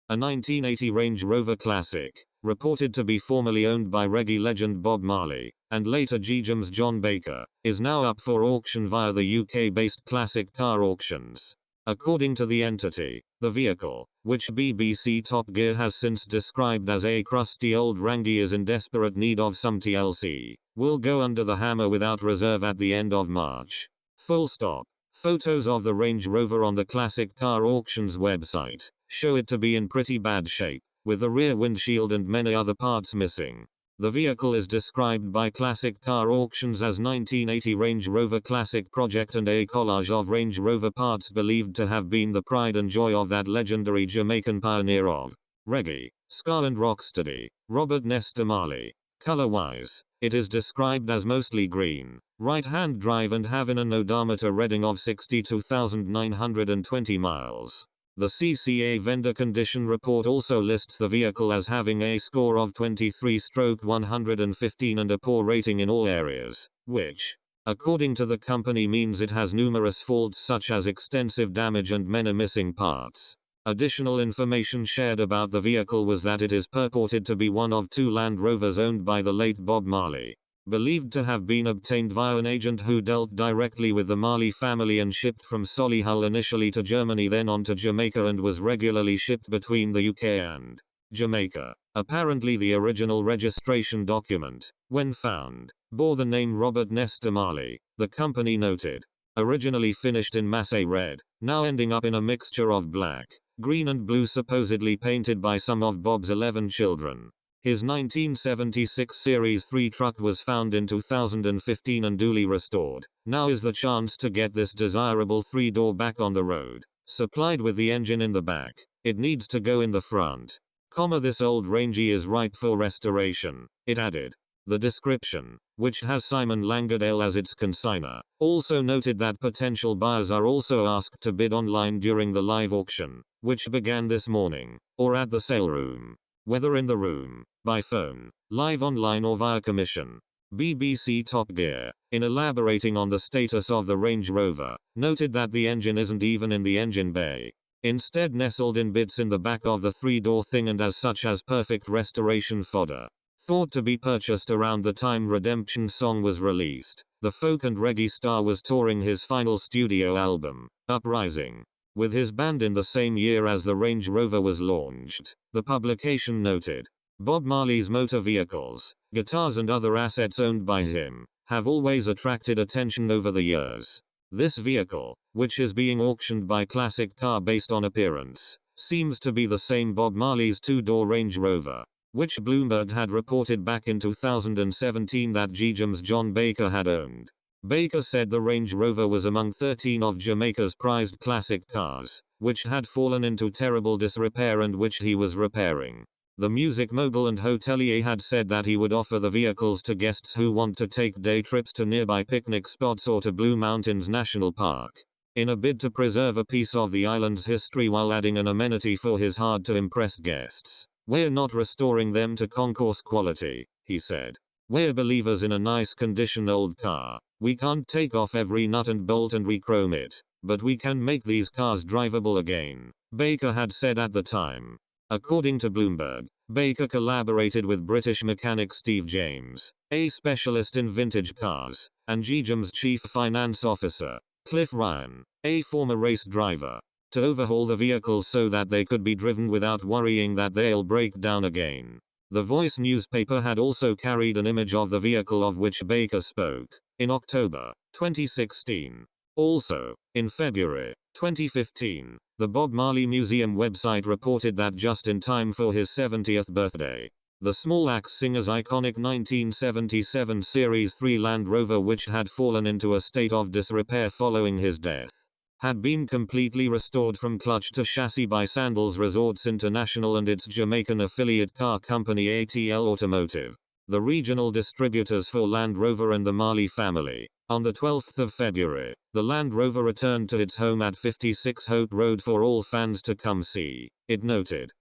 a 1980 Range Rover Classic, reported to be formerly owned by reggae legend Bob Marley, and later GJM's John Baker, is now up for auction via the UK-based Classic Car Auctions. According to the entity, the vehicle, which BBC Top Gear has since described as a crusty old rangy is in desperate need of some TLC, will go under the hammer without reserve at the end of March. Full stop. Photos of the Range Rover on the Classic Car Auctions website show it to be in pretty bad shape, with the rear windshield and many other parts missing. The vehicle is described by Classic Car Auctions as 1980 Range Rover Classic Project and a collage of Range Rover parts believed to have been the pride and joy of that legendary Jamaican pioneer of reggae, ska and rocksteady, Robert Nesta Marley. Color-wise, it is described as mostly green, right-hand drive and having an odometer reading of 62,920 miles. The CCA vendor condition report also lists the vehicle as having a score of 23/115 and a poor rating in all areas, which, according to the company, means it has numerous faults such as extensive damage and many missing parts. Additional information shared about the vehicle was that it is purported to be one of 2 Land Rovers owned by the late Bob Marley, believed to have been obtained via an agent who dealt directly with the Marley family and shipped from Solihull initially to Germany, then on to Jamaica, and was regularly shipped between the UK and Jamaica. Apparently the original registration document, when found, bore the name Robert Nesta Marley, the company noted. Originally finished in Massey red, now ending up in a mixture of black, green and blue, supposedly painted by some of Bob's 11 children. His 1976 Series 3 truck was found in 2015 and duly restored. Now is the chance to get this desirable 3-door back on the road. Supplied with the engine in the back, it needs to go in the front. This old rangy is ripe for restoration, it added. The description, which has Simon Langardale as its consignor, also noted that potential buyers are also asked to bid online during the live auction, which began this morning, or at the sale room. Whether in the room, by phone, live online or via commission. BBC Top Gear, in elaborating on the status of the Range Rover, noted that the engine isn't even in the engine bay. Instead nestled in bits in the back of the 3-door thing, and as such has perfect restoration fodder. Thought to be purchased around the time Redemption Song was released, the folk and reggae star was touring his final studio album, Uprising, with his band in the same year as the Range Rover was launched. The publication noted, Bob Marley's motor vehicles, guitars and other assets owned by him, have always attracted attention over the years. This vehicle, which is being auctioned by Classic Car based on appearance, seems to be the same Bob Marley's 2-door Range Rover, which Bloomberg had reported back in 2017 that GJM's John Baker had owned. Baker said the Range Rover was among 13 of Jamaica's prized classic cars, which had fallen into terrible disrepair and which he was repairing. The music mogul and hotelier had said that he would offer the vehicles to guests who want to take day trips to nearby picnic spots or to Blue Mountains National Park, in a bid to preserve a piece of the island's history while adding an amenity for his hard-to-impress guests. We're not restoring them to concourse quality, he said. We're believers in a nice condition old car. We can't take off every nut and bolt and rechrome it, but we can make these cars drivable again, Baker had said at the time. According to Bloomberg, Baker collaborated with British mechanic Steve James, a specialist in vintage cars, and GJM's chief finance officer, Cliff Ryan, a former race driver, to overhaul the vehicles so that they could be driven without worrying that they'll break down again. The Voice newspaper had also carried an image of the vehicle of which Baker spoke, in October 2016. Also, in February 2015, the Bob Marley Museum website reported that just in time for his 70th birthday, the Small Axe Singer's iconic 1977 Series 3 Land Rover, which had fallen into a state of disrepair following his death, had been completely restored from clutch to chassis by Sandals Resorts International and its Jamaican affiliate car company ATL Automotive, the regional distributors for Land Rover and the Marley family. On the 12th of February, the Land Rover returned to its home at 56 Hope Road for all fans to come see, it noted.